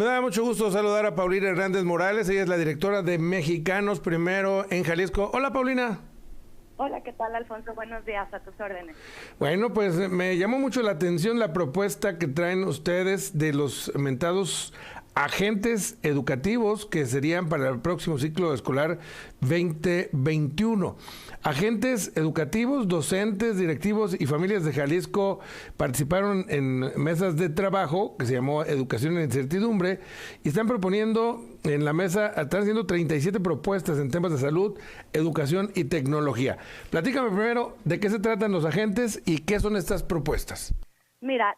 Me da mucho gusto saludar a Paulina Hernández Morales. Ella es la directora de Mexicanos Primero en Jalisco. Hola, Paulina. Hola, ¿qué tal, Alfonso? Buenos días, a tus órdenes. Bueno, pues me llamó mucho la atención la propuesta que traen ustedes de los mentados agentes educativos que serían para el próximo ciclo escolar 2021. Agentes educativos, docentes, directivos y familias de Jalisco participaron en mesas de trabajo que se llamó Educación en Incertidumbre y están proponiendo en la mesa, están haciendo 37 propuestas en temas de salud, educación y tecnología. Platícame primero de qué se tratan los agentes y qué son estas propuestas. Mira,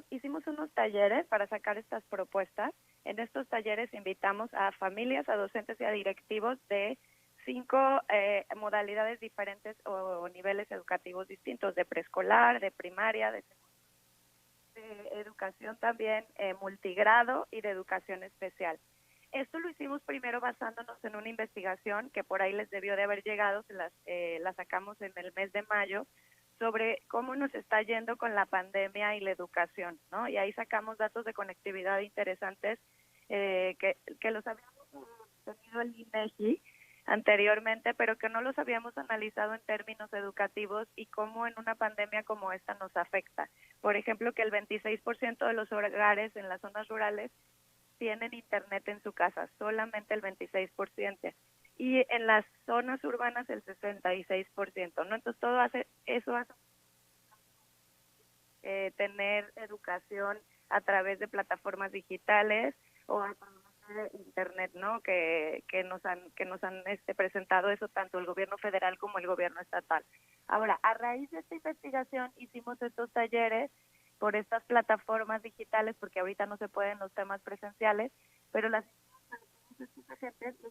hicimos unos talleres para sacar estas propuestas. En estos talleres invitamos a familias, a docentes y a directivos de 5 modalidades diferentes o niveles educativos distintos, de preescolar, de primaria, de educación también multigrado y de educación especial. Esto lo hicimos primero basándonos en una investigación que por ahí les debió de haber llegado, la sacamos en el mes de mayo, sobre cómo nos está yendo con la pandemia y la educación, ¿no? Y ahí sacamos datos de conectividad interesantes que los habíamos tenido el INEGI anteriormente, pero que no los habíamos analizado en términos educativos y cómo en una pandemia como esta nos afecta. Por ejemplo, que el 26% de los hogares en las zonas rurales tienen internet en su casa, solamente el 26%. Y en las zonas urbanas el 66%, ¿no? Entonces todo eso hace tener educación a través de plataformas digitales o a través de internet, ¿no? Que nos han presentado eso tanto el gobierno federal como el gobierno estatal. Ahora, a raíz de esta investigación hicimos estos talleres por estas plataformas digitales, porque ahorita no se pueden los temas presenciales, pero los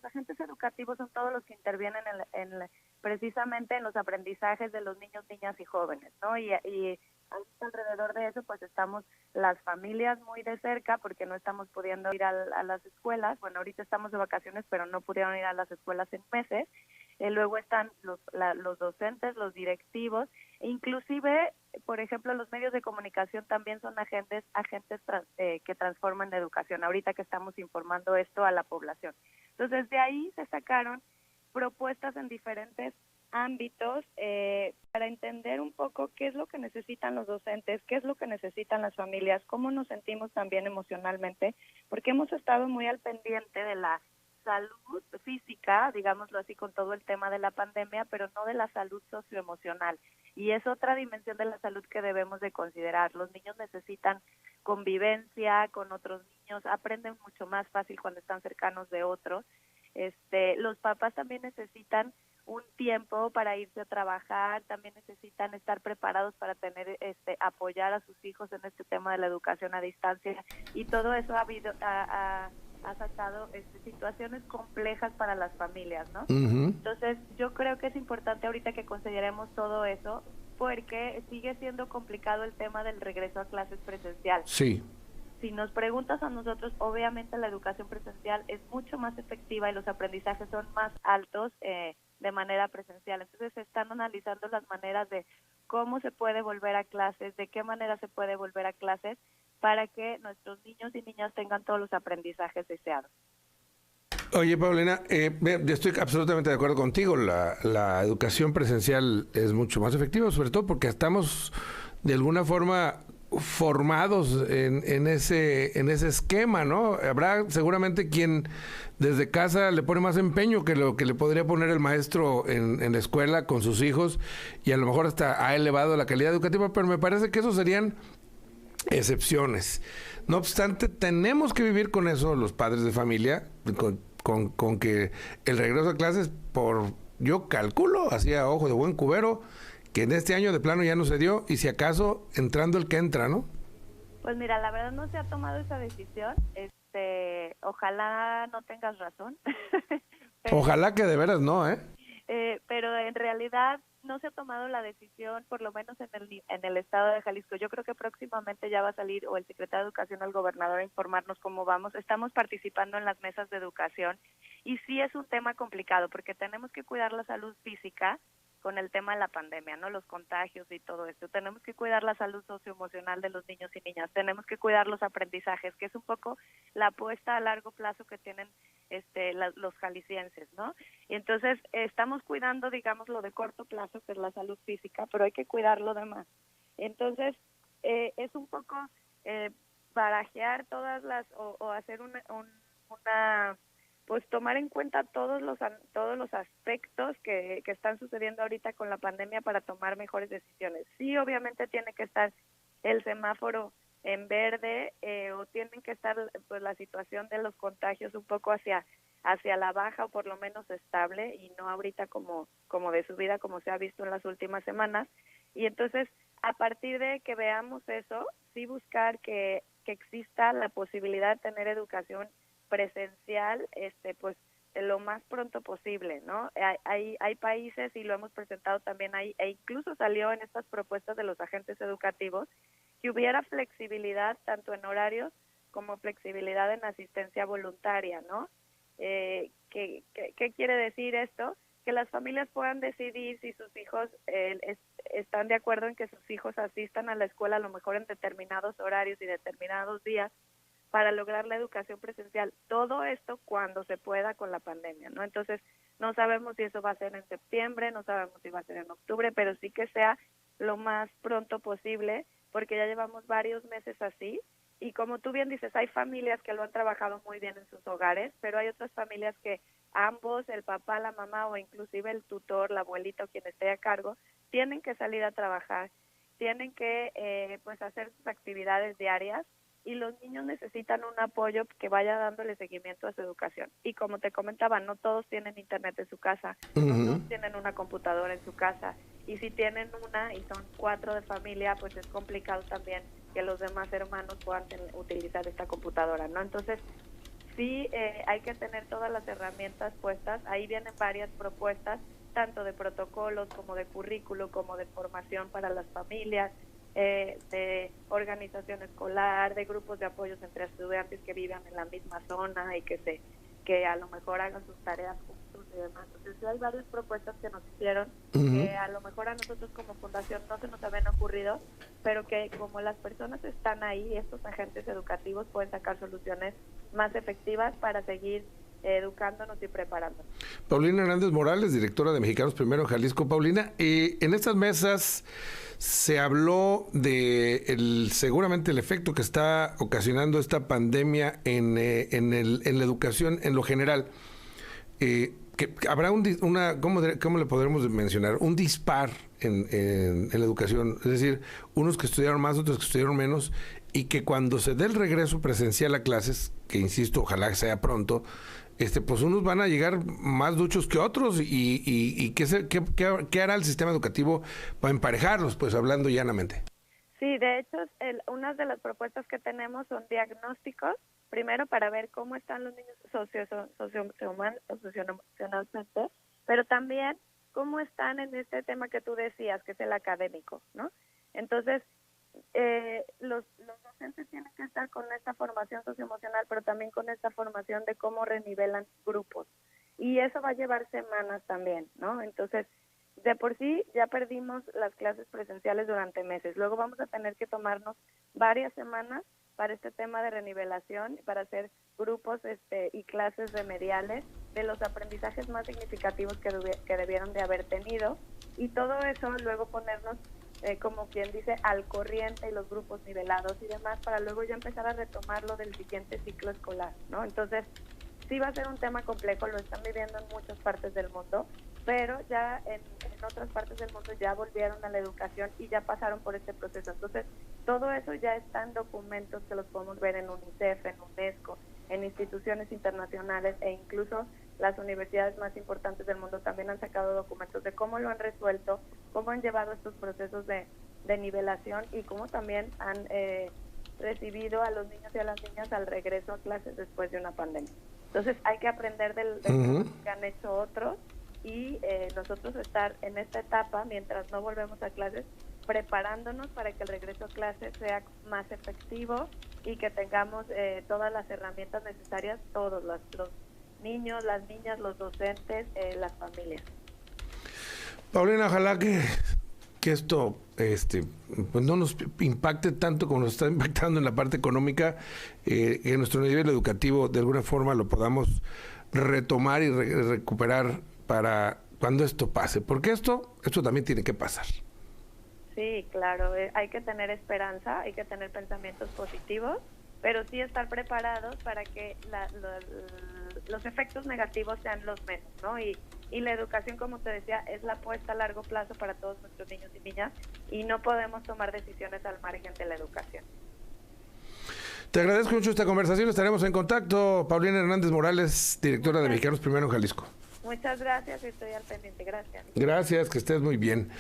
agentes educativos son todos los que intervienen precisamente en los aprendizajes de los niños, niñas y jóvenes, ¿no? Y alrededor de eso pues estamos las familias muy de cerca porque no estamos pudiendo ir a las escuelas. Bueno, ahorita estamos de vacaciones, pero no pudieron ir a las escuelas en meses. Luego están los docentes, los directivos, e inclusive, por ejemplo, los medios de comunicación también son agentes que transforman la educación, ahorita que estamos informando esto a la población. Entonces, de ahí se sacaron propuestas en diferentes ámbitos para entender un poco qué es lo que necesitan los docentes, qué es lo que necesitan las familias, cómo nos sentimos también emocionalmente, porque hemos estado muy al pendiente de la salud física, digámoslo así, con todo el tema de la pandemia, pero no de la salud socioemocional. Y es otra dimensión de la salud que debemos de considerar. Los niños necesitan convivencia con otros niños, aprenden mucho más fácil cuando están cercanos de otros. Los papás también necesitan un tiempo para irse a trabajar, también necesitan estar preparados para tener apoyar a sus hijos en este tema de la educación a distancia, y todo eso ha sacado situaciones complejas para las familias, ¿no? Uh-huh. Entonces, yo creo que es importante ahorita que consideremos todo eso, porque sigue siendo complicado el tema del regreso a clases presencial. Sí. Si nos preguntas a nosotros, obviamente la educación presencial es mucho más efectiva y los aprendizajes son más altos de manera presencial. Entonces se están analizando las maneras de cómo se puede volver a clases, de qué manera se puede volver a clases para que nuestros niños y niñas tengan todos los aprendizajes deseados. Oye, Paulina, yo estoy absolutamente de acuerdo contigo. La educación presencial es mucho más efectiva, sobre todo porque estamos de alguna forma formados en ese esquema, ¿no? Habrá seguramente quien desde casa le pone más empeño que lo que le podría poner el maestro en la escuela con sus hijos, y a lo mejor hasta ha elevado la calidad educativa, pero me parece que eso serían excepciones. No obstante, tenemos que vivir con eso los padres de familia, con que el regreso a clases, yo calculo, así a ojo de buen cubero, que en este año de plano ya no se dio, y si acaso entrando el que entra, ¿no? Pues mira, la verdad no se ha tomado esa decisión. Ojalá no tengas razón. Pero, ojalá que de veras no, pero en realidad no se ha tomado la decisión, por lo menos en el estado de Jalisco. Yo creo que próximamente ya va a salir o el secretario de Educación o el gobernador a informarnos cómo vamos. Estamos participando en las mesas de educación y sí es un tema complicado porque tenemos que cuidar la salud física con el tema de la pandemia, ¿no? Los contagios y todo esto. Tenemos que cuidar la salud socioemocional de los niños y niñas. Tenemos que cuidar los aprendizajes, que es un poco la apuesta a largo plazo que tienen los jaliscienses, ¿no? Y entonces estamos cuidando, digamos, lo de corto plazo, que es la salud física, pero hay que cuidar lo demás. Entonces, es un poco barajear todas las, o hacer una pues tomar en cuenta todos los aspectos que están sucediendo ahorita con la pandemia para tomar mejores decisiones. Sí, obviamente tiene que estar el semáforo en verde, o tienen que estar pues la situación de los contagios un poco hacia la baja, o por lo menos estable, y no ahorita como de subida como se ha visto en las últimas semanas. Y entonces, a partir de que veamos eso, sí buscar que exista la posibilidad de tener educación presencial, pues lo más pronto posible, ¿no? Hay países, y lo hemos presentado también ahí, e incluso salió en estas propuestas de los agentes educativos, que hubiera flexibilidad tanto en horarios como flexibilidad en asistencia voluntaria, ¿no? ¿Qué quiere decir esto? Que las familias puedan decidir si sus hijos están de acuerdo en que sus hijos asistan a la escuela a lo mejor en determinados horarios y determinados días para lograr la educación presencial. Todo esto cuando se pueda con la pandemia, ¿no? Entonces, no sabemos si eso va a ser en septiembre, no sabemos si va a ser en octubre, pero sí que sea lo más pronto posible, porque ya llevamos varios meses así. Y como tú bien dices, hay familias que lo han trabajado muy bien en sus hogares, pero hay otras familias que ambos, el papá, la mamá, o inclusive el tutor, la abuelita o quien esté a cargo, tienen que salir a trabajar, tienen que pues hacer sus actividades diarias, y los niños necesitan un apoyo que vaya dándole seguimiento a su educación. Y como te comentaba, no todos tienen internet en su casa, no todos tienen una computadora en su casa, y si tienen una y son 4 de familia, pues es complicado también que los demás hermanos puedan utilizar esta computadora, ¿no? Entonces, sí, hay que tener todas las herramientas puestas. Ahí vienen varias propuestas, tanto de protocolos como de currículo, como de formación para las familias, de organización escolar, de grupos de apoyos entre estudiantes que vivan en la misma zona y que a lo mejor hagan sus tareas juntos y demás. Entonces, sí hay varias propuestas que nos hicieron, que a lo mejor a nosotros como fundación no se nos habían ocurrido, pero que como las personas están ahí, estos agentes educativos pueden sacar soluciones más efectivas para seguir educándonos y preparándonos. Paulina Hernández Morales, directora de Mexicanos Primero en Jalisco. Paulina, en estas mesas se habló de seguramente el efecto que está ocasionando esta pandemia en la educación en lo general. Que habrá ¿cómo le podremos mencionar? Un dispar en la educación, es decir, unos que estudiaron más, otros que estudiaron menos, y que cuando se dé el regreso presencial a clases, que insisto, ojalá sea pronto, pues unos van a llegar más duchos que otros, y ¿qué hará el sistema educativo para emparejarlos, pues hablando llanamente? Sí, de hecho, una de las propuestas que tenemos son diagnósticos, primero para ver cómo están los niños socioemocionalmente, pero también cómo están en este tema que tú decías, que es el académico, ¿no? Entonces, los docentes tienen que estar con esta formación socioemocional, pero también con esta formación de cómo renivelan grupos. Y eso va a llevar semanas también, ¿no? Entonces, de por sí ya perdimos las clases presenciales durante meses. Luego vamos a tener que tomarnos varias semanas para este tema de renivelación, para hacer grupos y clases remediales de los aprendizajes más significativos que debieron de haber tenido. Y todo eso luego ponernos, como quien dice, al corriente, y los grupos nivelados y demás, para luego ya empezar a retomarlo del siguiente ciclo escolar, ¿no? Entonces, sí va a ser un tema complejo, lo están viviendo en muchas partes del mundo, pero ya en otras partes del mundo ya volvieron a la educación y ya pasaron por este proceso. Entonces, todo eso ya está en documentos que los podemos ver en UNICEF, en UNESCO, en instituciones internacionales, e incluso las universidades más importantes del mundo también han sacado documentos de cómo lo han resuelto, cómo han llevado estos procesos de nivelación, y cómo también han recibido a los niños y a las niñas al regreso a clases después de una pandemia. Entonces, hay que aprender del que han hecho otros, y nosotros estar en esta etapa, mientras no volvemos a clases, preparándonos para que el regreso a clases sea más efectivo y que tengamos todas las herramientas necesarias, todos los niños, las niñas, los docentes, las familias. Paulina, ojalá que esto pues no nos impacte tanto como nos está impactando en la parte económica, que nuestro nivel educativo de alguna forma lo podamos retomar y recuperar para cuando esto pase, porque esto también tiene que pasar. Sí, claro, hay que tener esperanza, hay que tener pensamientos positivos, pero sí estar preparados para que los efectos negativos sean los menos, ¿no? Y la educación, como te decía, es la apuesta a largo plazo para todos nuestros niños y niñas, y no podemos tomar decisiones al margen de la educación. Te agradezco mucho esta conversación, estaremos en contacto. Paulina Hernández Morales, directora de Mexicanos Primero en Jalisco. Muchas gracias, estoy al pendiente, gracias. Gracias, que estés muy bien.